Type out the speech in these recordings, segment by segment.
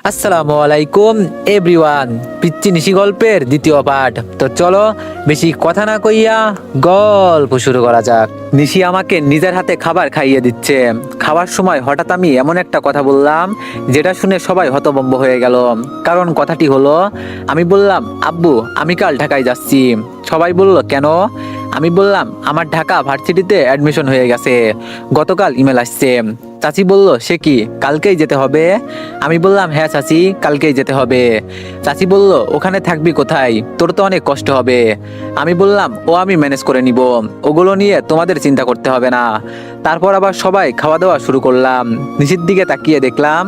আসসালামু আলাইকুম এভরিওয়ান। পিচ্চি নিশি গল্পের দ্বিতীয় পার্ট। তো চলো বেশি কথা না কইয়া গল্প শুরু করা যাক। নিশি আমাকে নিজের হাতে খাবার খাইয়ে দিচ্ছে। খাওয়ার সময় হঠাৎ আমি এমন একটা কথা বললাম যেটা শুনে সবাই হতভম্ব হয়ে গেল। কারণ কথাটি হলো, আমি বললাম, আব্বু আমি কাল ঢাকায় যাচ্ছি। সবাই বলল কেন? আমি বললাম, আমার ঢাকা ভার্সিটিতে অ্যাডমিশন হয়ে গেছে, গতকাল ইমেল আসছে। চাচি বলল, সে কি কালকেই যেতে হবে? আমি বললাম, হ্যাঁ চাচি কালকেই যেতে হবে। চাচি বলল, ওখানে থাকবি কোথায়? তোর তো অনেক কষ্ট হবে। আমি বললাম, আমি ম্যানেজ করে নিব, ওগুলো নিয়ে তোমাদের চিন্তা করতে হবে না। তারপর আবার সবাই খাওয়া দাওয়া শুরু করলাম। নিচের দিকে তাকিয়ে দেখলাম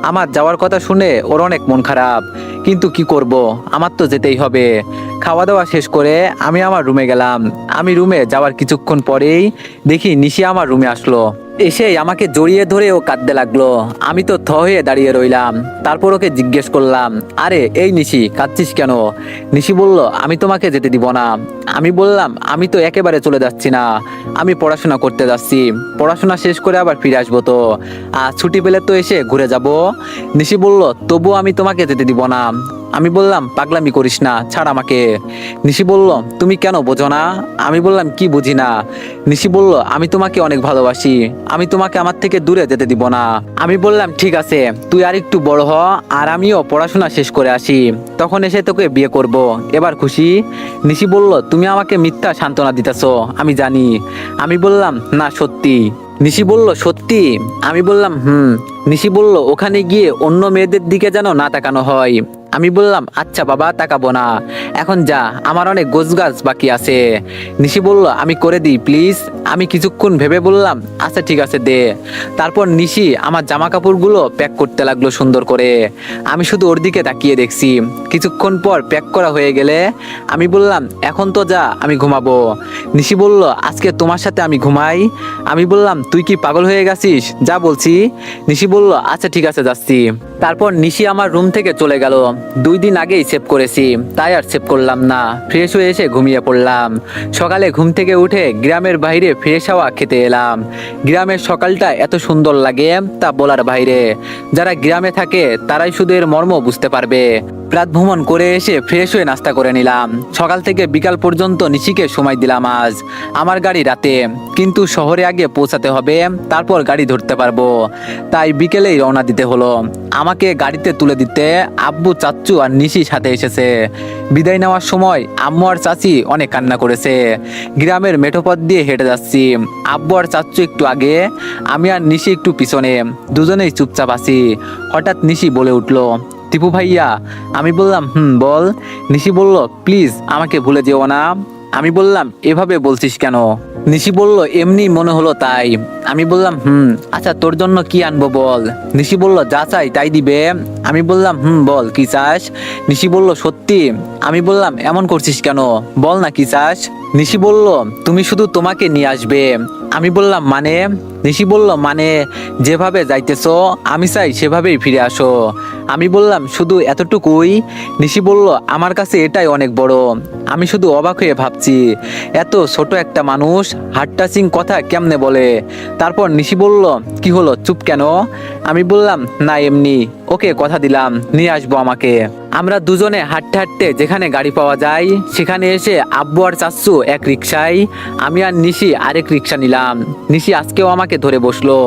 আমার যাওয়ার কথা শুনে ওর অনেক মন খারাপ, কিন্তু কি করব, আমার তো যেতেই হবে। খাওয়া দাওয়া শেষ করে আমি আমার রুমে গেলাম। আমি রুমে যাওয়ার কিছুক্ষণ পরেই দেখি নিশি আমার রুমে আসলো। এসেই আমাকে জড়িয়ে ধরে ও কাঁদতে লাগলো। আমি তো হয়ে দাঁড়িয়ে রইলাম। তারপর ওকে জিজ্ঞেস করলাম, আরে এই নিশি কাঁদছিস কেন? নিশি বলল, আমি তোমাকে যেতে দিব না। আমি বললাম, আমি তো একেবারে চলে যাচ্ছি না, আমি পড়াশোনা করতে যাচ্ছি, পড়াশোনা শেষ করে আবার ফিরে আসবো। তো আর ছুটি পেলে তো এসে ঘুরে যাব। নিশি বলল, তবুও আমি তোমাকে যেতে দিব না। আমি বললাম, পাগলামি করিস না, ছাড় আমাকে। নিশি বলল, তুমি কেন বোঝো না? আমি বললাম, কি বুঝি না? নিশি বলল, আমি তোমাকে অনেক ভালোবাসি, আমি তোমাকে আমার থেকে দূরে যেতে দিব না। আমি বললাম, ঠিক আছে, তুই আর একটু বড় হ, আর আমিও পড়াশোনা শেষ করে আসি, তখন এসে তোকে বিয়ে করব। এবার খুশি? নিশি বলল, তুমি আমাকে মিথ্যা সান্ত্বনা দিতেছো, আমি জানি। আমি বললাম, না সত্যি। নিশি বলল, সত্যি? আমি বললাম, হুম। নিশি বলল, ওখানে গিয়ে অন্য মেয়েদের দিকে যেন না তাকানো হয়। আমি বললাম, আচ্ছা বাবা, তাকাবো না, এখন যা, আমার অনেক গোছগাছ বাকি আছে। নিশি বলল, আমি করে দিই প্লিজ। আমি কিছুক্ষণ ভেবে বললাম, আচ্ছা ঠিক আছে দে। তারপর নিশি আমার জামা কাপড়গুলো প্যাক করতে লাগলো সুন্দর করে। আমি শুধু ওর দিকে তাকিয়ে দেখছি। কিছুক্ষণ পর প্যাক করা হয়ে গেলে আমি বললাম, এখন তো যা, আমি ঘুমাবো। নিশি বলল, আজকে তোমার সাথে আমি ঘুমাই? আমি বললাম, তুই কি পাগল হয়ে গেছিস, যা বলছি। নিশি বলল, আচ্ছা ঠিক আছে যাচ্ছি। তারপর নিশি আমার রুম থেকে চলে গেল। 2 দিন আগেই সেভ করেছি, তাই আর সেভ করলাম না। ফ্রেশ হয়ে এসে ঘুমিয়ে পড়লাম। সকালে ঘুম থেকে উঠে গ্রামের বাইরে ফ্রেশ হাওয়া খেতে এলাম। গ্রামের সকালটা এত সুন্দর লাগে তা বলার বাইরে। যারা গ্রামে থাকে তারাই শুধু এর মর্ম বুঝতে পারবে। রাত ভ্রমণ করে এসে ফ্রেশ হয়ে নাস্তা করে নিলাম। সকাল থেকে বিকাল পর্যন্ত নিশিকে সময় দিলাম। আজ আমার গাড়ি রাতে, কিন্তু শহরে আগে পৌঁছাতে হবে, তারপর গাড়ি ধরতে পারবো। তাই বিকেলেই রওনা দিতে হলো। আমাকে গাড়িতে তুলে দিতে আব্বু, চাচ্চু আর নিশি সাথে এসেছে। বিদায় নেওয়ার সময় আম্মু আর চাচি অনেক কান্না করেছে। গ্রামের মেঠো পথ দিয়ে হেঁটে যাচ্ছি। আব্বু আর চাচ্চু একটু আগে, আমি আর নিশি একটু পিছনে, দুজনেই চুপচাপ আছি। হঠাৎ নিশি বলে উঠলো, টিপু ভাইয়া। আমি বললাম, বল। নিশি বলল, প্লিজ আমাকে ভুলে যেও না। আমি বললাম, এভাবে বলছিস কেন? নিশি বলল, এমনি মনে হলো তাই। আমি বললাম, আচ্ছা তোর জন্য কি আনবো বল। নিশি বলল, যা চাই তাই দিবে। আমি বললাম, বল কি চাস। নিশি বলল, সত্যি? আমি বললাম, এমন করছিস কেন, বল না কি চাস। নিশি বলল, তুমি শুধু তোমাকে নিয়ে আসবে। আমি বললাম, মানে? নিশি বলল, মানে যেভাবে যাইতেছো আমি চাই সেভাবেই ফিরে আসো। আমি বললাম, শুধু এতটুকুই? নিশি বলল, আমার কাছে এটাই অনেক বড়। আমি শুধু অবাক হয়ে ভাবছি, এত ছোট একটা মানুষ হার্ট টাচিং কথা কেমনে বলে। তারপর নিশি বলল, কি হলো, চুপ কেন? আমি বললাম, না এমনি, ওকে কথা দিলাম নিয়ে আসবো আমাকে। আমরা দুজনে হাঁটতে হাঁটতে যেখানে গাড়ি পাওয়া যায় সেখানে এসে আব্বু আর চাচ্চু এক রিক্সায়, আমি আর নিশি আরেক রিক্সা নিলাম। নিশি আজকেও আমাকে ধরে বসলো।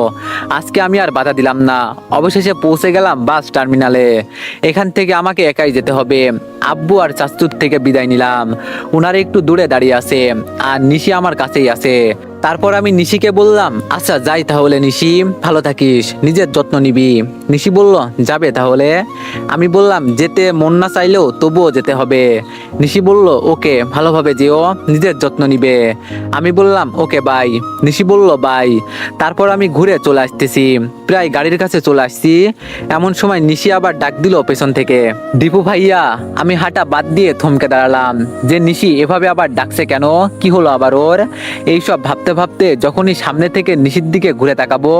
আজকে আমি আর বাধা দিলাম না। অবশেষে পৌঁছে গেলাম বাস টার্মিনালে। এখান থেকে আমাকে একাই যেতে হবে। আব্বু আর চাচ্চুর থেকে বিদায় নিলাম। ওনারা একটু দূরে দাঁড়িয়ে আছে, আর নিশি আমার কাছেই আছে। তারপর আমি নিশিকে বললাম, আচ্ছা যাই তাহলে নিশি, ভালো থাকিস, নিজের যত্ন নিবি। নিশি বলল, যাবে তাহলে? আমি বললাম, যেতে মন না চাইলেও তবুও যেতে হবে। নিশি বলল, ওকে, ভালোভাবে যেও, নিজের যত্ন নিবে। আমি বললাম, ওকে বাই। নিশি বলল, বাই। তারপর আমি ঘুরে চলে আসতেছি, প্রায় গাড়ির কাছে চলে আসছি। এমন সময় নিশি আবার ডাক দিল পেছন থেকে, দীপু ভাইয়া। আমি হাঁটা বাদ দিয়ে থমকে দাঁড়ালাম, যে নিশি এভাবে আবার ডাকছে কেন, কি হলো আবার ওর? এইসব ভাবতে ভাবতে যখনই সামনে থেকে নিশির দিকে ঘুরে তাকাবো,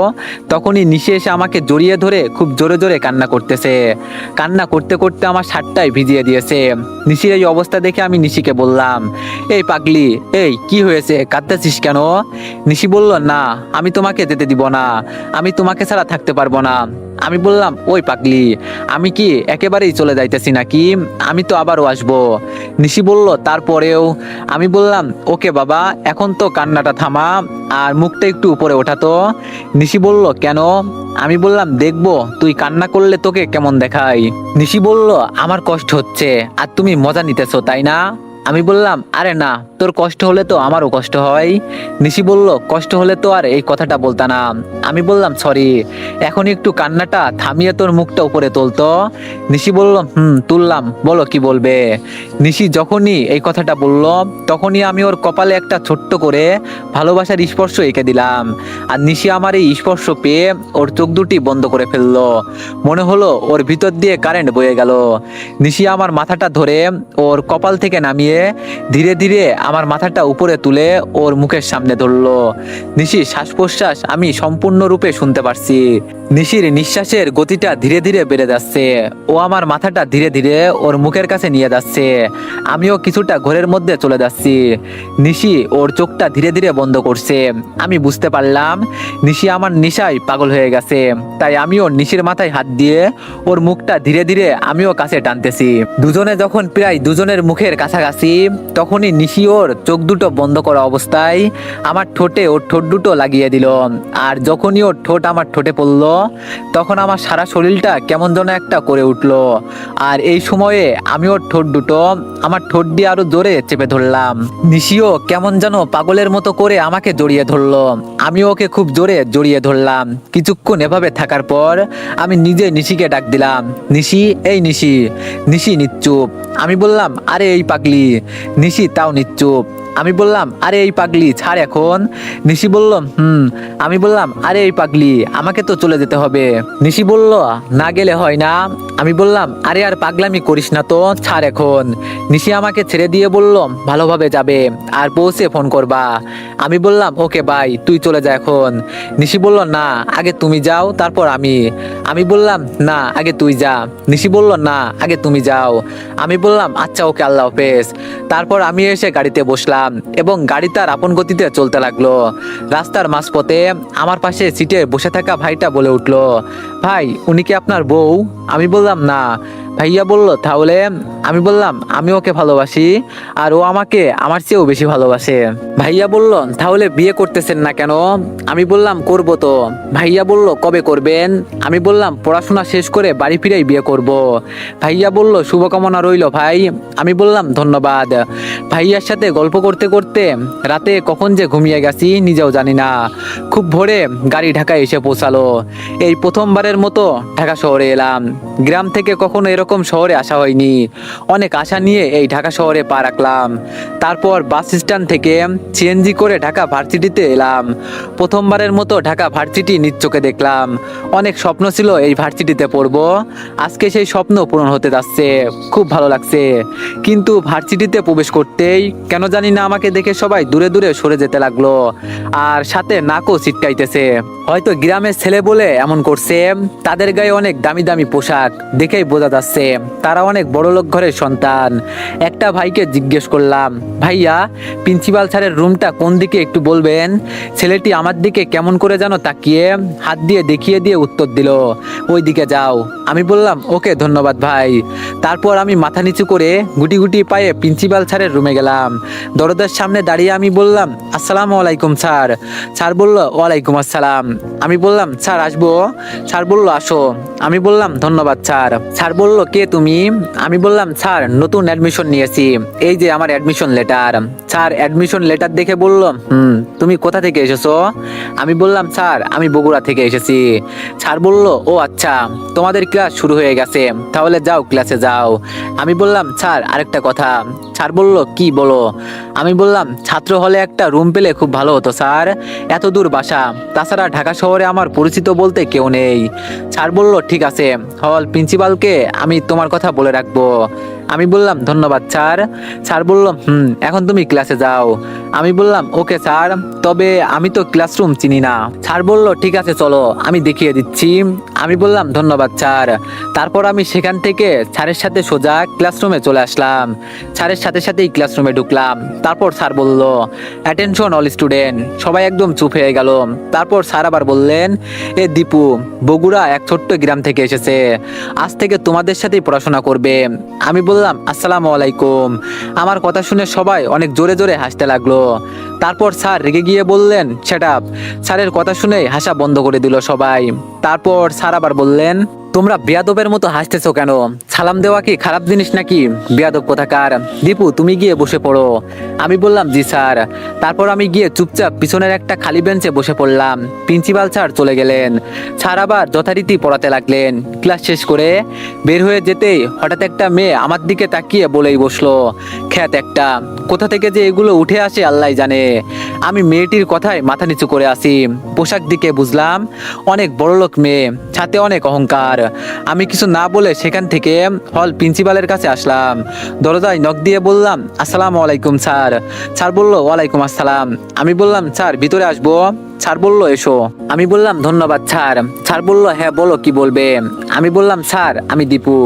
তখনই নিশি এসে আমাকে জড়িয়ে ধরে খুব জোরে জোরে কান্না করতেছে। কান্না করতে করতে আমার শার্টটাই ভিজিয়ে দিয়েছে। নিশির এই অবস্থা দেখে আমি নিশিকে বললাম, এই পাগলি, এই কি হয়েছে, কাঁদতেছিস কেন? নিশি বলল, না আমি তোমাকে যেতে দিব না, আমি তোমাকে ছাড়া থাকতে পারবো না। আমি বললাম, ওই পাগলি, আমি কি একেবারেই চলে যাইতেছি নাকি? আমি তো আবারও আসবো। নিশি বলল, তারপরেও? আমি বললাম, ওকে বাবা, এখন তো কান্নাটা থামা আর মুখটা একটু উপরে ওঠাতো। নিশি বলল, কেন? আমি বললাম, দেখবো তুই কান্না করলে তোকে কেমন দেখাই। নিশি বলল, আমার কষ্ট হচ্ছে আর তুমি মজা নিতেছো, তাই না? আমি বললাম, আরে না, তোর কষ্ট হলে তো আমারও কষ্ট হয়। নিশি বলল, কষ্ট হলে তো আর এই কথাটা বলতা না। আমি বললাম, সরি। এখন একটু কান্নাটা থামিয়ে তোর মুখটা উপরে তুলতো। নিশি বলল, তুললাম, বলো কি বলবে। নিশি যখনই এই কথাটা বলল, তখনই আমি ওর কপালে একটা ছোট্ট করে ভালোবাসার স্পর্শ এঁকে দিলাম। আর নিশি আমার এই স্পর্শ পেয়ে ওর চোখ দুটি বন্ধ করে ফেললো। মনে হলো ওর ভিতর দিয়ে কারেন্ট বয়ে গেল। নিশি আমার মাথাটা ধরে ওর কপাল থেকে নামিয়ে ধীরে ধীরে আমার মাথাটা উপরে তুলে ওর মুখের সামনে ধরলো। নিশির শ্বাস প্রশ্বাস আমি সম্পূর্ণরূপে শুনতে পারছি। নিশির নিঃশ্বাসের গতিটা ধীরে ধীরে বেড়ে যাচ্ছে। ও আমার মাথাটা ধীরে ধীরে ওর মুখের কাছে নিয়ে যাচ্ছে। আমিও কিছুটা ঘরের মধ্যে চলে যাচ্ছি। নিশি ওর চোখটা ধীরে ধীরে বন্ধ করছে। আমি বুঝতে পারলাম নিশি আমার নেশায় পাগল হয়ে গেছে। তাই আমিও নিশির মাথায় হাত দিয়ে ওর মুখটা ধীরে ধীরে আমিও কাছে টানতেছি। দুজনে যখন প্রায় দুজনের মুখের কাছাকাছি, তখনই নিশি ওর চোখ দুটো বন্ধ করা অবস্থায় আমার ঠোঁটে ওর ঠোঁট দুটো লাগিয়ে দিল। আর যখনই ওর ঠোঁট আমার ঠোঁটে পড়লো, তখন আমার সারা শরীরটা কেমন যেন একটা করে উঠলো। আর এই সময়ে আমি ওর ঠোঁট দুটো আমার ঠোঁট দিয়ে আরো জোরে চেপে ধরলাম। নিশিও কেমন যেন পাগলের মতো করে আমাকে জড়িয়ে ধরলো। আমি ওকে খুব জোরে জড়িয়ে ধরলাম। কিছুক্ষণ এভাবে থাকার পর আমি নিজে নিশিকে ডাক দিলাম, নিশি, এই নিশি। নিশি নিশ্চুপ। আমি বললাম, আরে এই পাগলি। নিশি তাও নিশ্চুপ। আমি বললাম, আরে এই পাগলি, ছাড় এখন। নিশি বলল, আমি বললাম, আরে এই পাগলি, আমাকে তো চলে যেতে হবে। নিশি বলল, না গেলে হয় না। আমি বললাম, আরে আর পাগলামি করিস না তো, ছাড় এখন। নিশি আমাকে ছেড়ে দিয়ে বলল, ভালোভাবে যাবে আর পৌঁছে ফোন করবা। আমি বললাম, ওকে বাই, তুই চলে যা এখন। নিশি বলল, না, আগে তুমি যাও তারপর আমি। আমি বললাম, না, আগে তুই যা। নিশি বলল, না, আগে তুমি যাও। আমি বললাম, আচ্ছা, ওকে, আল্লাহ হাফেজ। তারপর আমি এসে গাড়িতে বসলাম এবং গাড়ি তার আপন গতিতে চলতে লাগলো। রাস্তার মাঝপথে আমার পাশে সিটে বসে থাকা ভাইটা বলে উঠলো, ভাই, উনি কি আপনার বউ? আমি বললাম, না। ভাইয়া বলল, তাহলে? আমি বললাম, আমি ওকে ভালোবাসি আর ও আমাকে আমার চেয়েও বেশি ভালোবাসে। ভাইয়া বলল, তাহলে বিয়ে করতেছেন না কেন? আমি বললাম, করব তো। ভাইয়া বলল, কবে করবেন? আমি বললাম, পড়াশোনা শেষ করে বাড়ি ফিরেই বিয়ে করব। ভাইয়া বলল, শুভকামনা রইল ভাই। আমি বললাম, ধন্যবাদ। ভাইয়ার সাথে গল্প করতে করতে রাতে কখন যে ঘুমিয়ে গেছি নিজেও জানি না। খুব ভোরে গাড়ি ঢাকায় এসে পৌঁছালো। এই প্রথমবারের মতো ঢাকা শহরে এলাম। গ্রাম থেকে কখনো এরকম শহরে আসা হয়নি। অনেক আশা নিয়ে এই ঢাকা শহরে পা রাখলাম। তারপর বাস স্ট্যান্ড থেকে সিএনজি করে ঢাকা ভার্সিটিতে এলাম। প্রথমবারের মতো ঢাকা ভার্সিটি নিজ চোখে দেখলাম। অনেক স্বপ্ন ছিল এই ভার্সিটিতে পড়বো। আজকে সেই স্বপ্ন পূরণ হতে যাচ্ছে। খুব ভালো লাগছে। কিন্তু ভার্সিটিতে প্রবেশ করতেই কেন জানি না আমাকে দেখে সবাই দূরে দূরে সরে যেতে লাগলো। আর সাথে নাকও ছিটকাইতেছে। হয়তো গ্রামের ছেলে বলে এমন করছে। তাদের গায়ে অনেক দামি দামি পোশাক, দেখেই বোঝা যাচ্ছে তারা অনেক বড়লোক ঘরের সন্তান। একটা ভাইকে জিজ্ঞেস করলাম, ভাইয়া, প্রিন্সিপাল স্যারের রুমটা কোন দিকে একটু বলবেন? ছেলেটি আমার দিকে কেমন করে যেন তাকিয়ে হাত দিয়ে দেখিয়ে দিয়ে উত্তর দিল, ওই দিকে যাও। আমি বললাম, ওকে, ধন্যবাদ ভাই। তারপর আমি মাথা নিচু করে গুটি গুটি পায়ে প্রিন্সিপাল স্যারের রুমে গেলাম। দরজার সামনে দাঁড়িয়ে আমি বললাম, আসসালামু আলাইকুম স্যার। স্যার বলল, ওয়ালাইকুম আসসালাম। আমি বললাম, স্যার আসবো? স্যার বলল, আসো। আমি বললাম, ধন্যবাদ স্যার। স্যার বলল, কে তুমি? আমি বললাম, স্যার, নতুন অ্যাডমিশন নিয়েছি, এই যে আমার admission letter. Sir admission letter দেখে বলল, তুমি কোথা থেকে এসেছো? আমি বললাম, স্যার, আমি বগুড়া থেকে এসেছি। স্যার বলল, ও আচ্ছা, তোমাদের ক্লাস শুরু হয়ে গেছে, তাহলে যাও, ক্লাসে যাও। আমি বললাম, স্যার, আরেকটা কথা। স্যার বলল, কি বলো? আমি বললাম, ছাত্র হলে একটা রুম পেলে খুব ভালো হতো স্যার, এত দূর বাসা, তাছাড়া ঢাকা শহরে আমার পরিচিত বলতে কেউ নেই। স্যার বলল, ঠিক আছে, হল প্রিন্সিপালকে আমি আমি তোমার কথা বলে রাখবো। আমি বললাম ধন্যবাদ স্যার। স্যার বলল এখন তুমি ক্লাসে যাও। আমি বললাম ওকে স্যার, তবে আমি তো ক্লাসরুম চিনি না। স্যার বলল ঠিক আছে চলো, আমি দেখিয়ে দিচ্ছি। আমি বললাম ধন্যবাদ স্যার। তারপর আমি সেখান থেকে স্যারের সাথে সোজা ক্লাসরুমে চলে আসলাম। স্যারের সাথে সাথেই ক্লাসরুমে ঢুকলাম। তারপর স্যার বলল অ্যাটেনশন অল স্টুডেন্ট, সবাই একদম চুপ হয়ে গেল। তারপর স্যার আবার বললেন এ দীপু বগুড়া এক ছোট্ট গ্রাম থেকে এসেছে, আজ থেকে তোমাদের সাথেই পড়াশোনা করবে। আমি বললাম আসসালামু আলাইকুম। আমার কথা শুনে সবাই অনেক জোরে জোরে হাসতে লাগলো। তারপর স্যার রেগে গিয়ে বললেন শাট আপ। স্যারের কথা শুনে হাসা বন্ধ করে দিল সবাই। তারপর স্যার আবার বললেন তোমরা বেয়াদবের মতো হাসতেছো কেন? সালাম দেওয়া কি খারাপ জিনিস নাকি? বেয়াদব কোথাকার। দীপু তুমি গিয়ে বসে পড়ো। আমি বললাম জি স্যার। তারপর আমি গিয়ে চুপচাপ পিছনের একটা খালি বেঞ্চে বসে পড়লাম। প্রিন্সিপাল স্যার চলে গেলেন। স্যার আবার যথারীতি পড়াতে লাগলেন। ক্লাস শেষ করে বের হয়ে যেতেই হঠাৎ একটা মেয়ে আমার দিকে তাকিয়ে বলেই বসলো খ্যাত একটা, কোথা থেকে যে এগুলো উঠে আসে আল্লাহ জানে। আমি মেয়েটির কথায় মাথা নিচু করে আসি। পোশাক দিকে বুঝলাম অনেক বড়লোক মেয়ে, সাথে অনেক অহংকার। আমি কিছু না বলে সেখান থেকে হল প্রিন্সিপালের কাছে আসলাম। দরজায় নক দিয়ে বললাম আসসালামু আলাইকুম স্যার। স্যার বলল ওয়ালাইকুম আসসালাম। আমি বললাম স্যার ভিতরে আসবো? স্যার বলল এসো। আমি বললাম ধন্যবাদ স্যার। স্যার বলল হ্যাঁ বলো কি বলবে। আমি বললাম স্যার আমি দীপু,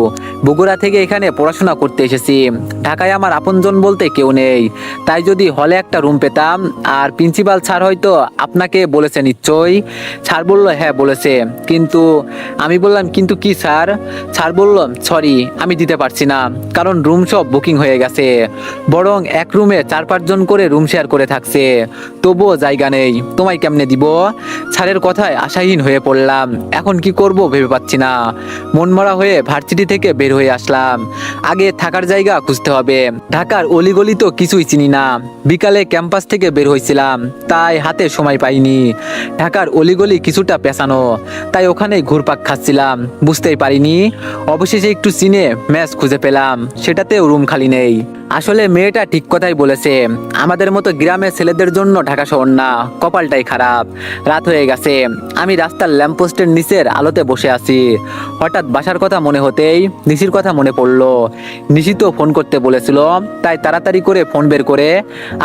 বগুড়া থেকে এখানে পড়াশোনা করতে এসেছি। ঢাকায় আমার আপনজন বলতে কেউ নেই, তাই যদি হলে একটা রুম পেতাম। আর প্রিন্সিপাল স্যার হয়তো আপনাকে বলেছে নিশ্চয়ই। স্যার বলল হ্যাঁ বলেছে, কিন্তু। আমি বললাম কিন্তু কি স্যার? স্যার বলল সরি আমি দিতে পারছি না, কারণ রুম সব বুকিং হয়ে গেছে। বরং এক রুমে 4-5 জন করে রুম শেয়ার করে থাকছে, তবুও জায়গা নেই। তোমায় কেমনে দিব? স্যারের কথায় আশাহীন হয়ে পড়লাম। এখন কি করব ভেবে পাচ্ছি না। মনমরা হয়ে ভার্সিটি থেকে বের হয়ে আসলাম। আগে থাকার জায়গা খুঁজতে হবে। ঢাকার অলিগলি তো কিছুই চিনি না। বিকালে ক্যাম্পাস থেকে বের হয়েছিলাম, তাই হাতে সময় পাইনি। ঢাকার অলিগলি কিছুটা পেছানো, তাই ওখানেই ঘুরপাক খাচ্ছিলাম, বুঝতেই পারিনি। অবশেষে একটু চিনে ম্যাচ খুঁজে পেলাম, সেটাতেও রুম খালি নেই। আসলে মেয়েটা ঠিক কথাই বলেছে, আমাদের মতো গ্রামের ছেলেদের জন্য ঢাকা শহর না, কপালটাই খারাপ। রাত হয়ে গেছে। আমি রাস্তার ল্যাম্পপোস্টের নিচের আলোতে বসে আছি। হঠাৎ বাসার কথা মনে হতেই নিশির কথা মনে পড়লো। নিশি তো ফোন করতে বলেছিল, তাই তাড়াতাড়ি করে ফোন বের করে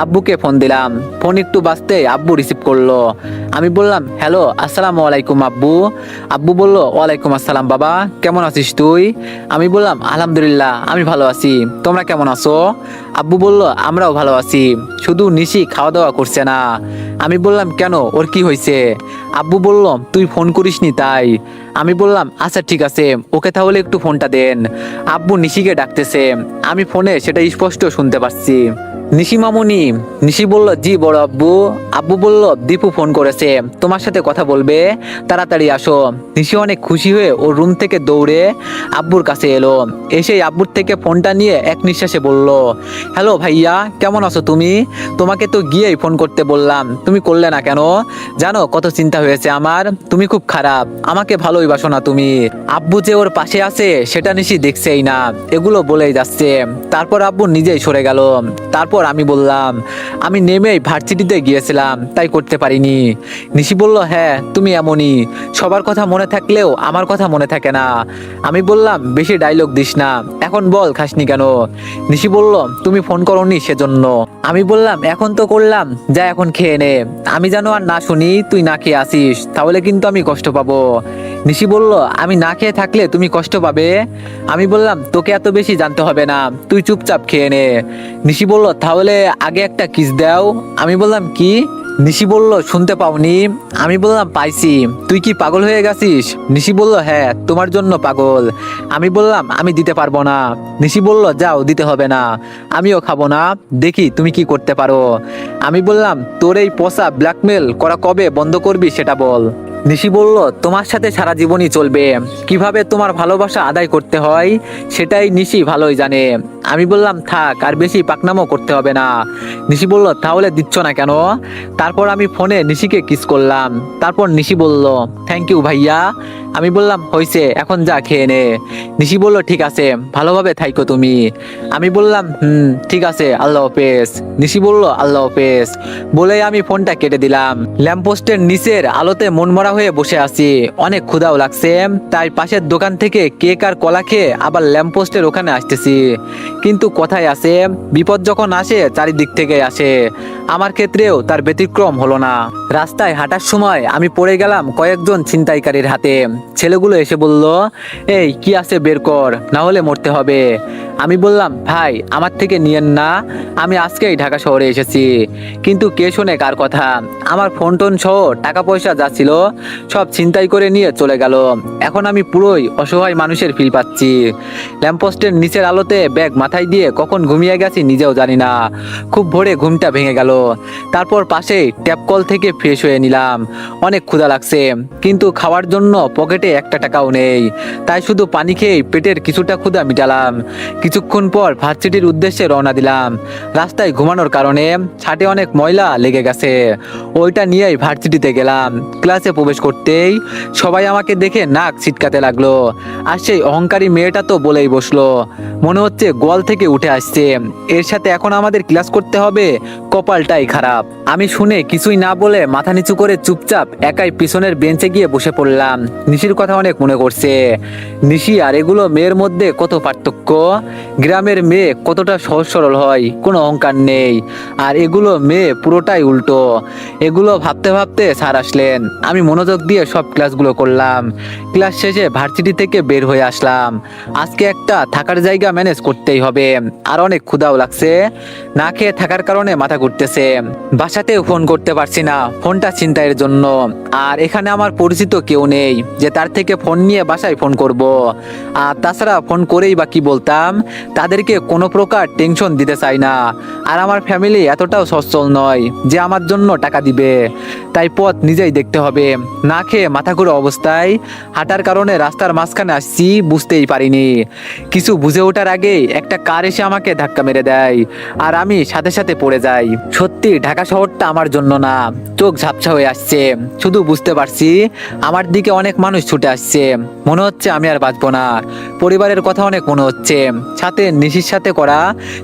আব্বুকে ফোন দিলাম। ফোন একটু বাজতে আব্বু রিসিভ করলো। আমি বললাম হ্যালো আসসালামু আলাইকুম আব্বু। আব্বু বলল ওয়ালাইকুম আসসালাম বাবা, কেমন আছিস তুই? আমি বললাম আলহামদুলিল্লাহ আমি ভালো আছি, তোমরা কেমন আছো? আব্বু বলল আমরাও ভালো আছি, শুধু নিশি খাওয়া দাওয়া করছে না। আমি বললাম কেন, ওর কি হয়েছে? আব্বু বলল তুই ফোন করিসনি তাই। আমি বললাম আচ্ছা ঠিক আছে, ওকে তাহলে একটু ফোনটা দেন। আব্বু নিশিকে ডাকতেছে, আমি ফোনে সেটা স্পষ্ট শুনতে পাচ্ছি। নিশি মামুনি। নিশি বলল জি বড় আব্বু। আব্বু বলল দীপু ফোন করেছে, তোমার সাথে কথা বলবে, তাড়াতাড়ি আসো। নিশি অনেক খুশি হয়ে ওর রুম থেকে দৌড়ে আব্বুর কাছে এলো। এসেই আব্বুর থেকে ফোনটা নিয়ে এক নিঃশ্বাসে বলল হ্যালো ভাইয়া, কেমন আছো তুমি? তোমাকে তো গিয়েই ফোন করতে বললাম, তুমি করলে না কেন? জানো কত চিন্তা হয়েছে আমার, তুমি খুব খারাপ, আমাকে ভালোই বাসো না তুমি। আব্বু যে ওর পাশে আছে সেটা নিশি দেখছেই না, এগুলো বলেই যাচ্ছে। তারপর আব্বু নিজেই সরে গেল। তারপর আমি বললাম আমি নেমেই ভার্সিটিতে গিয়েছিলাম, তাই করতে পারিনি। নিশি বলল হ্যাঁ তুমি এমনই, সবার কথা মনে থাকলেও আমার কথা মনে থাকে না। আমি বললাম বেশি ডায়লগ দিস না, এখন বল খাসনি কেন? নিশি বলল তুমি ফোন করোনি সেজন্য। আমি বললাম এখন তো করলাম, যা এখন খেয়ে নে। আমি যেন আর না শুনি তুই না খেয়ে আসিস, তাহলে কিন্তু আমি কষ্ট পাবো। নিশি বলল আমি না খেয়ে থাকলে তুমি কষ্ট পাবে? আমি বললাম তোকে এত বেশি জানতে হবে না, তুই চুপচাপ খেয়ে নে। নিশি বলল তাহলে আগে একটা কিস দাও। আমি বললাম কি? নিশি বলল শুনতে পাওনি? আমি বললাম পাইছি, তুই কি পাগল হয়ে গেছিস? নিশি বলল হ্যাঁ তোমার জন্য পাগল। আমি বললাম আমি দিতে পারবো না। নিশি বলল যাও দিতে হবে না, আমিও খাবো না, দেখি তুমি কি করতে পারো। আমি বললাম তোর এই পচা ব্ল্যাকমেল করা কবে বন্ধ করবি সেটা বল। নিশি বলল তোমার সাথে সারা জীবনই চলবে, কিভাবে তোমার ভালোবাসা আদায় করতে হয় সেটাই নিশি ভালোই জানে। আমি বললাম থাক, আর বেশি পাকনামো করতে হবে না। নিশি বলল তাহলে দিচ্ছ না কেন? তারপর আমি ফোনে নিশিকে কিস করলাম। তারপর নিশি বলল থ্যাংক ইউ ভাইয়া। আমি বললাম হয়েছে, এখন যা খেয়ে নে। নিশি বলল ঠিক আছে, ভালোভাবে থাইকো তুমি। আমি বললাম ঠিক আছে, আল্লাহ হাফেজ। নিশি বলল আল্লাহ হাফেজ বলেই আমি ফোনটা কেটে দিলাম। ল্যাম্পপোস্টের নিচের আলোতে মনমরা হয়ে বসে আছি, অনেক ক্ষুধাও লাগছে। তাই পাশের দোকান থেকে কেক আর কলা খেয়ে আবার ল্যাম্পপোস্টের ওখানে আসতেছি। কিন্তু কথায় আছে, বিপদ যখন আসে চারিদিক থেকে আসে। আমার ক্ষেত্রেও তার ব্যতিক্রম হলো না। রাস্তায় হাঁটার সময় আমি পড়ে গেলাম কয়েকজন ছিনতাইকারীর হাতে। ছেলেগুলো এসে বলল, এই কি আছে বের কর, না হলে মরতে হবে। আমি বললাম, ভাই আমার থেকে নিয়েন না, আমি আজকেই ঢাকা শহরে এসেছি। কিন্তু কে শোনে কার কথা। আমার ফোন টোন সহ টাকা পয়সা যা ছিল সব ছিনতাই করে নিয়ে চলে গেল। এখন আমি পুরোই অসহায় মানুষের ফিল পাচ্ছি। ল্যাম্পপোস্টের নিচের আলোতে ব্যাগ মাথায় দিয়ে কখন ঘুমিয়ে গেছি নিজেও জানি না। খুব ভোরে ঘুমটা ভেঙে গেল। তারপর পাশেই ট্যাপ কল থেকে ফ্রেশ হয়ে নিলাম। অনেক ক্ষুধা লাগছে, কিন্তু খাওয়ার জন্য পকেটে একটা টাকাও নেই। তাই শুধু পানি খেয়ে পেটের কিছুটা ক্ষুধা মিটালাম। কিছুক্ষণ পর ভার্সিটির উদ্দেশ্যে রওনা দিলাম। রাস্তায় ঘুমানোর কারণে ছাটে অনেক ময়লা লেগে গেছে। ওইটা নিয়েই ভার্সিটিতে গেলাম। ক্লাসে প্রবেশ করতেই সবাই আমাকে দেখে নাক ছিটকাতে লাগলো। আর সেই অহংকারী মেয়েটা তো বলেই বসলো, মনে হচ্ছে গোয়াল থেকে উঠে আসছে, এর সাথে এখন আমাদের ক্লাস করতে হবে, কপালটাই খারাপ। আমি শুনে কিছুই না বলে মাথা নিচু করে চুপচাপ একাই পিছনের বেঞ্চে গিয়ে বসে পড়লাম। নিশির কথা অনেক মনে করছে। নিশি আর এগুলো মেয়ের মধ্যে কত পার্থক্য। গ্রামের মেয়ে কতটা সহজ সরল হয়, কোনো অহংকার নেই। আর এগুলো মেয়ে পুরোটাই উল্টো। এগুলো ভাবতে ভাবতে স্যার আসলেন। আমি মনোযোগ দিয়ে সব ক্লাসগুলো করলাম। ক্লাস শেষে ভার্সিটি থেকে বের হয়ে আসলাম। আজকে একটা থাকার জায়গা ম্যানেজ করতেই হবে। আর অনেক ক্ষুধাও লাগছে, না খেয়ে থাকার কারণে মাথা ঘুরতেছে। বাসাতেও ফোন করতে পারছি না, ফোনটা ছিনতাইয়ের জন্য। আর এখানে আমার পরিচিত কেউ নেই যে তার থেকে ফোন নিয়ে বাসায় ফোন করব। আর তাছাড়া ফোন করেই বা কি বলতাম, তাদেরকে কোনো প্রকার টেনশন দিতে চাই না। আর আমার ফ্যামিলি এতটাও সচ্ছল নয় যে আমার জন্য টাকা দিবে। তাই পথ নিজেই দেখতে হবে। না খেয়ে মাথা ঘুরে অবস্থায় হাঁটার কারণে রাস্তার মাঝখানে আসছি, বুঝতেই পারিনি। কিছু বুঝে ওঠার আগেই একটা কার এসে আমাকে ধাক্কা মেরে দেয়। আর আমি সাথে সাথে পড়ে যাই। সত্যি ঢাকা শহরটা আমার জন্য না। চোখ ঝাপসা হয়ে আসছে। শুধু বুঝতে পারছি আমার দিকে অনেক মানুষ ছুটে আসছে। মনে হচ্ছে আমি আর বাঁচবো না। পরিবারের কথা অনেক মনে হচ্ছে। সাথে নিশির সাথে করা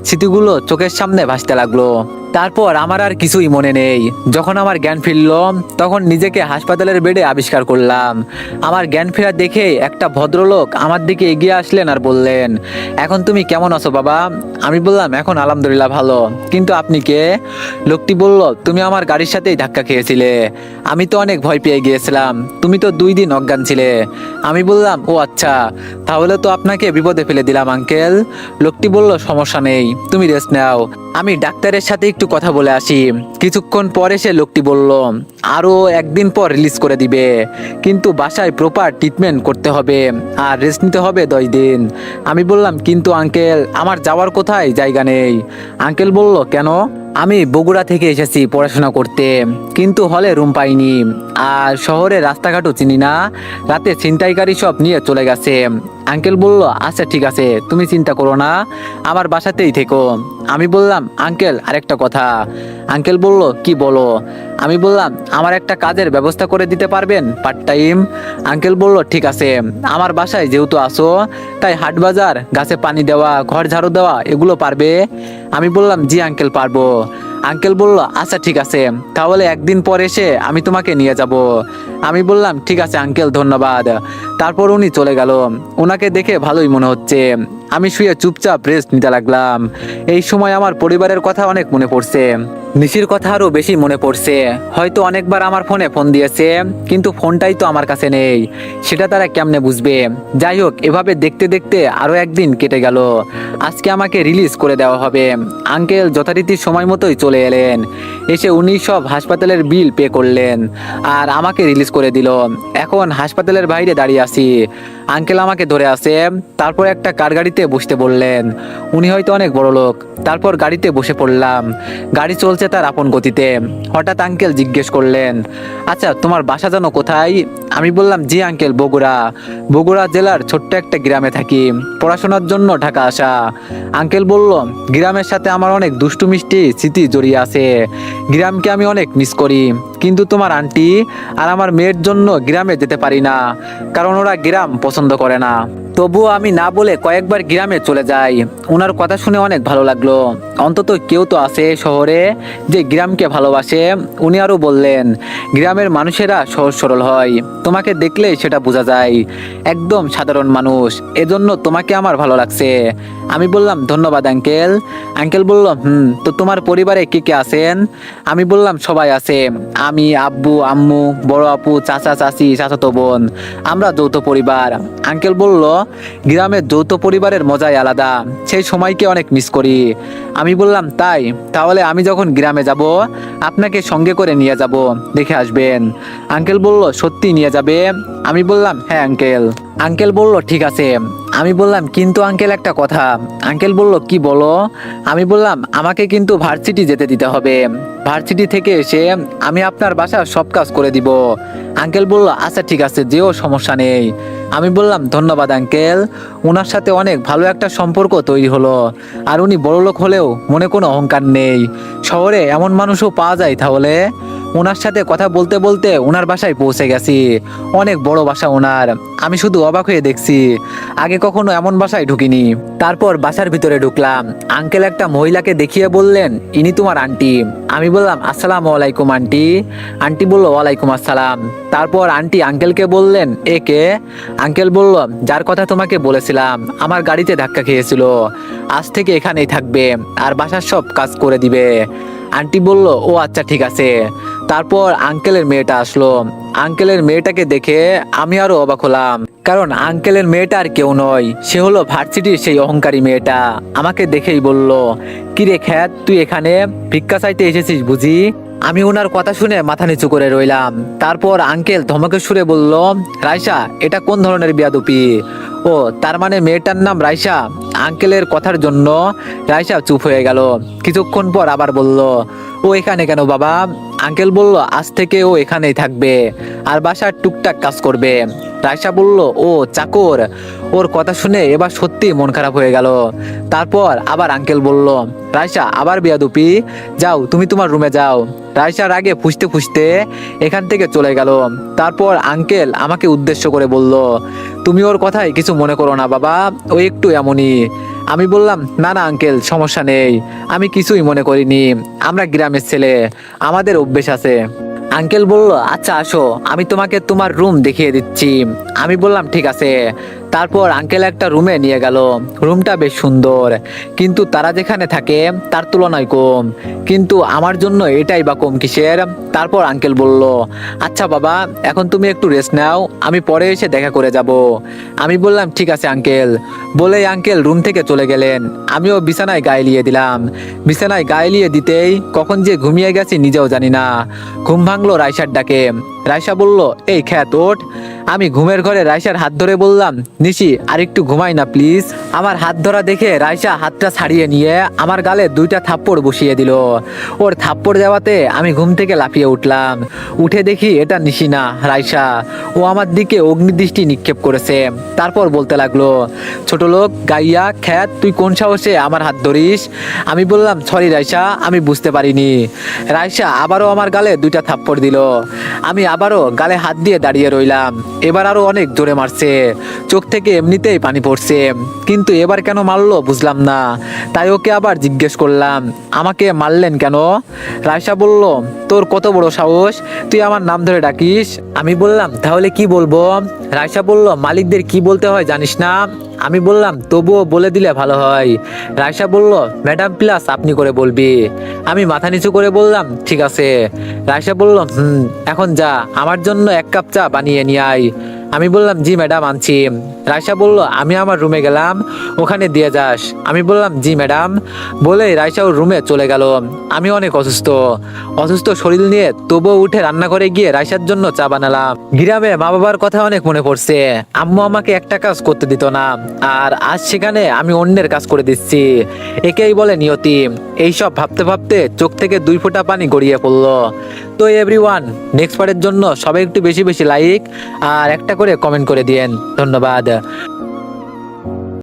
স্মৃতিগুলো চোখের সামনে ভাসতে লাগলো। তারপর আমার আর কিছুই মনে নেই। যখন আমার জ্ঞান ফিরল, তখন নিজেকে হাসপাতালের বেডে আবিষ্কার করলাম। আমার জ্ঞান ফেরা দেখে একটা ভদ্রলোক আমার দিকে এগিয়ে আসলেন আর বললেন, এখন তুমি কেমন আছো বাবা? আমি বললাম, এখন আলহামদুলিল্লাহ ভালো। কিন্তু আপনি কে? লোকটি বলল, তুমি আমার গাড়ির সাথেই ধাক্কা খেয়েছিলে। আমি তো অনেক ভয় পেয়ে গিয়েছিলাম, তুমি তো 2 দিন অজ্ঞান ছিলে। আমি বললাম, ও আচ্ছা, তাহলে তো আপনাকে বিপদে ফেলে দিলাম আঙ্কেল। লোকটি বলল, সমস্যা নেই, তুমি রেস্ট নাও, আমি ডাক্তারের সাথে একটু কথা বলে আসি। কিছুক্ষণ পরে সে লোকটি বলল, আরো একদিন পর রিলিজ করে দিবে, কিন্তু বাসায় প্রপার ট্রিটমেন্ট করতে হবে আর রেস্ট নিতে হবে 10 দিন। আমি বললাম, কিন্তু আঙ্কেল আমার যাওয়ার কোথায় জায়গা নেই। আঙ্কেল বলল, কেন? আমি বগুড়া থেকে এসেছি পড়াশোনা করতে, কিন্তু হলে রুম পাইনি। আর শহরে রাস্তাঘাটও চিনি না। রাতে ছিনতাইকারী সব নিয়ে চলে গেছে। আঙ্কেল বলল, আচ্ছা ঠিক আছে, তুমি চিন্তা করো না, আমার বাসাতেই থেকো। আমি বললাম, আঙ্কেল আরেকটা কথা। আঙ্কেল বলল, কি বলো? আমি বললাম, আমার একটা কাজের ব্যবস্থা করে দিতে পারবেন পার্ট টাইম? আঙ্কেল বলল, ঠিক আছে, আমার বাসায় যেহেতু আসো, তাই হাট বাজার, গাছে পানি দেওয়া, ঘর ঝাড়ু দেওয়া এগুলো পারবে? আমি বললাম, জি আঙ্কেল পারবো। আঙ্কেল বলল, আচ্ছা ঠিক আছে, তাহলে একদিন পর এসে আমি তোমাকে নিয়ে যাব। আমি বললাম, ঠিক আছে আঙ্কেল, ধন্যবাদ। তারপর উনি চলে গেল। ওনাকে দেখে ভালোই মনে হচ্ছে। আমি শুয়ে চুপচাপ রেস্ট নিতে লাগলাম। এই সময় আমার পরিবারের কথা অনেক মনে পড়ছে। নিশির কথা আরো বেশি মনে পড়ছে। হয়তো অনেকবার আমার ফোনে ফোন দিয়েছে, কিন্তু ফোনটাই তো আমার কাছে নেই। সেটা তারা কেমনে বুঝবে? যাই হোক, এভাবে দেখতে দেখতে আরো একদিন কেটে গেল। আজকে আমাকে রিলিজ করে দেওয়া হবে। আঙ্কেল যথারীতি সময় মতোই চলে এলেন। এসে উনি সব হাসপাতালের বিল পে করলেন আর আমাকে রিলিজ করে দিল। এখন হাসপাতালের বাইরে দাঁড়িয়ে আছি। আঙ্কেল আমাকে ধরে আছে। তারপর একটা কার গাড়িতে বসতে বললেন। উনি হয়তো অনেক বড় লোক। তারপর গাড়িতে বসে পড়লাম। গাড়ি চলছে তার আপন গতিতে। হঠাৎ আঙ্কেল জিজ্ঞেস করলেন, আচ্ছা তোমার বাসা জানো কোথায়? আমি বললাম, জি আঙ্কেল, বগুড়া। বগুড়া জেলার ছোট্ট একটা গ্রামে থাকি, পড়াশোনার জন্য ঢাকা আসা। আঙ্কেল বলল, গ্রামের সাথে আমার অনেক দুষ্টু মিষ্টি স্মৃতি জড়িয়ে আছে। গ্রামকে আমি অনেক মিস করি, কিন্তু তোমার আন্টি আর আমার মেয়ের জন্য গ্রামে যেতে পারি না, কারণ ওরা গ্রাম পছন্দ করে না। তবুও আমি না বলে কয়েকবার গ্রামে চলে যাই। ওনার কথা শুনে অনেক ভালো লাগলো। অন্তত কেউ তো আছে শহরে যে গ্রামকে ভালোবাসে। উনি আরো বললেন, গ্রামের মানুষেরা সহজ সরল হয়, তোমাকে দেখলেই সেটা বোঝা যায়, একদম সাধারণ মানুষ, এজন্য তোমাকে আমার ভালো লাগছে। আমি বললাম, ধন্যবাদ আঙ্কেল। আঙ্কেল বলল, তো তোমার পরিবারে কে কে আছেন? আমি বললাম, সবাই আছে, আমি, আব্বু, আম্মু, বড় আপু, চাচা, চাচি, চাচাতো বোন, আমরা যৌথ পরিবার। আঙ্কেল বলল, গ্রামের যৌথ পরিবারের মজাই আলাদা, সেই সময়কে অনেক মিস করি। আমি বললাম, তাই? তাহলে আমি যখন গ্রামে যাব আপনাকে সঙ্গে করে নিয়ে যাব, দেখে আসবেন। আঙ্কেল বলল, সত্যি নিয়ে যাবে? আমি বললাম, হ্যাঁ আঙ্কেল। আঙ্কেল বলল, ঠিক আছে। আমি বললাম, কিন্তু আঙ্কেল একটা কথা। আঙ্কেল বলল, কি বলো? আমি বললাম, আমাকে কিন্তু ভার্সিটি যেতে দিতে হবে, ভার্সিটি থেকে এসে আমি আপনার বাসার সব কাজ করে দিব। আঙ্কেল বলল, আচ্ছা ঠিক আছে, যেও, সমস্যা নেই। আমি বললাম, ধন্যবাদ আঙ্কেল। ওনার সাথে অনেক ভালো একটা সম্পর্ক তৈরি হলো। আর উনি বড়লোক হলেও মনে কোনো অহংকার নেই। শহরে এমন মানুষও পাওয়া যায় তাহলে। ওনার সাথে কথা বলতে বলতে ওনার বাসায় পৌঁছে গেছি। অনেক বড় বাসা ওনার, আমি শুধু অবাক হয়ে দেখছি, আগে কখনো এমন বাসায় ঢুকিনি। তারপর বাসার ভিতরে ঢুকলাম। আঙ্কেল একটা মহিলাকে দেখিয়ে বললেন, ইনি তোমার আন্টি। আমি বললাম, আসসালামু আলাইকুম আন্টি। আন্টি বলল, ওয়ালাইকুম আসসালাম। তারপর আন্টি আঙ্কেলকে বললেন, এ কে? আঙ্কেল বলল, যার কথা তোমাকে বলেছিলাম, আমার গাড়িতে ধাক্কা খেয়েছিল, আজ থেকে এখানেই থাকবে আর বাসার সব কাজ করে দিবে। আন্টি বলল, ও আচ্ছা ঠিক আছে। তারপর আঙ্কেলের মেয়েটা আসলো। আঙ্কেলের মেয়েটাকে দেখে আমি আরো অবাক হলাম, কারণ আঙ্কেলের মেয়েটা আর কেউ নয়, সে হলো ভার্সিটির সেই অহংকারী মেয়েটা। আমাকে দেখেই বলল, কিরে খ্যাত, তুই এখানে ভিক্ষা চাইতে এসেছিস বুঝি? আমি ওনার কথা শুনে মাথা নিচু করে রইলাম। তারপর আঙ্কেল ধমকের সুরে বলল, রাইসা, এটা কোন ধরনের বেয়াদবি? ও, তার মানে মেয়েটার নাম রাইসা? আঙ্কেলের কথার জন্য রাইসা চুপ হয়ে গেল। কিছুক্ষণ পর আবার বলল, ও এখানে কেন বাবা? আঙ্কেল বলল, আজ থেকে ও এখানেই থাকবে আর বাসার টুকটাক কাজ করবে। রাইসা বলল, ও চাকর? ওর কথা শুনে এবার সত্যি মন খারাপ হয়ে গেল। তারপর আবার আঙ্কেল বলল, রাইসা, আবার বেয়াদবি, যাও তুমি তোমার রুমে যাও। রাইসার আগে ফুসতে ফুসতে এখান থেকে চলে গেল। তারপর আঙ্কেল আমাকে উদ্দেশ্য করে বলল, তুমি ওর কথায় কিছু মনে করো না বাবা, ও একটু এমনই। আমি বললাম, না না আঙ্কেল, সমস্যা নেই, আমি কিছুই মনে করিনি, আমরা গ্রামের ছেলে, আমাদের অভ্যেস আছে। আঙ্কেল বলল, আচ্ছা আসো, আমি তোমাকে তোমার রুম দেখিয়ে দিচ্ছি। আমি বললাম, ঠিক আছে। তারপর আঙ্কেল একটা রুমে নিয়ে গেল। রুমটা বেশ সুন্দর, কিন্তু তারা যেখানে থাকে তার তুলনায় কম। কিন্তু আমার জন্য এটাই বা কম কিসের? তারপর আঙ্কেল বলল, আচ্ছা বাবা, এখন তুমি একটু রেস্ট নাও, আমি পরে এসে দেখা করে যাব। আমি বললাম, ঠিক আছে আঙ্কেল। বলেই আঙ্কেল রুম থেকে চলে গেলেন। আমিও বিছানায় গায়ে লিয়ে দিলাম। বিছানায় গায়ে লিয়ে দিতেই কখন যে ঘুমিয়ে গেছি নিজেও জানি না। ঘুম ভাঙলো রাইসার ডাকে। রাইসা বলল, এই খ্যাত ওঠ। আমি ঘুমের ঘরে রাইসার হাত ধরে বললাম, নিশি, আর একটু ঘুমাই না প্লিজ? আমার হাত ধরা দেখে রাইসা হাতটা ছাড়িয়ে নিয়ে আমার গালে দুইটা থাপ্পড় বসিয়ে দিল। ওর থাপ্পড় দেওয়াতে আমি ঘুম থেকে লাফিয়ে উঠলাম। উঠে দেখি এটা নিশি না, রাইসা। ও আমার দিকে অগ্নিদৃষ্টি নিক্ষেপ করেছে। তারপর বলতে লাগলো, ছোট লোক, গাইয়া, খ্যাত, তুই কোন সাহসে আমার হাত ধরিস? আমি বললাম, সরি রাইসা, আমি বুঝতে পারিনি। রাইসা আবারও আমার গালে দুইটা থাপ্পড় দিল। আমি আবারও গালে হাত দিয়ে দাঁড়িয়ে রইলাম। এবার আরো অনেক জোরে মারছে, চোখ থেকে এমনিতেই পানি পড়ছে, কিন্তু এবার কেন মারলো বুঝলাম না। তাই ওকে আবার জিজ্ঞেস করলাম, আমাকে মারলেন কেন? রাইসা বলল, তোর কত বড় সাহস, তুই আমার নাম ধরে ডাকিস? আমি বললাম, তাহলে কি বলবো? রাইসা বলল, মালিকদের কি বলতে হয় জানিস না? আমি বললাম, তবুও বলে দিলে ভালো হয়। রাইসা বলল, ম্যাডাম প্লাস আপনি করে বলবি। আমি মাথা নিচু করে বললাম, ঠিক আছে। রাইসা বলল, এখন যা, আমার জন্য এক কাপ চা বানিয়ে নিয়ে আয়। আমি বললাম, জি ম্যাডাম, আনছি। রাইসা বলল, আমি আমার রুমে গেলাম, ওখানে দিয়ে যাস। আমি বললাম, জি ম্যাডাম। বলে রাইসা ওর রুমে চলে গেল। আমি অনেক অসুস্থ, অসুস্থ শরীর নিয়ে তবুও উঠে রান্না করে গিয়ে রাইসার জন্য চা বানালাম। গ্রামে মা বাবার কথা অনেক মনে পড়ছে। আম্মু আমাকে একটা কাজ করতে দিত না, আর আজ সেখানে আমি অন্যের কাজ করে দিচ্ছি। একেই বলে নিয়তি। এইসব ভাবতে ভাবতে চোখ থেকে 2 ফোঁটা পানি গড়িয়ে পড়লো। তো এভরিওয়ান, নেক্সট পার্টের জন্য সবাই একটু বেশি বেশি লাইক আর একটা করে কমেন্ট করে দিয়েন। ধন্যবাদ।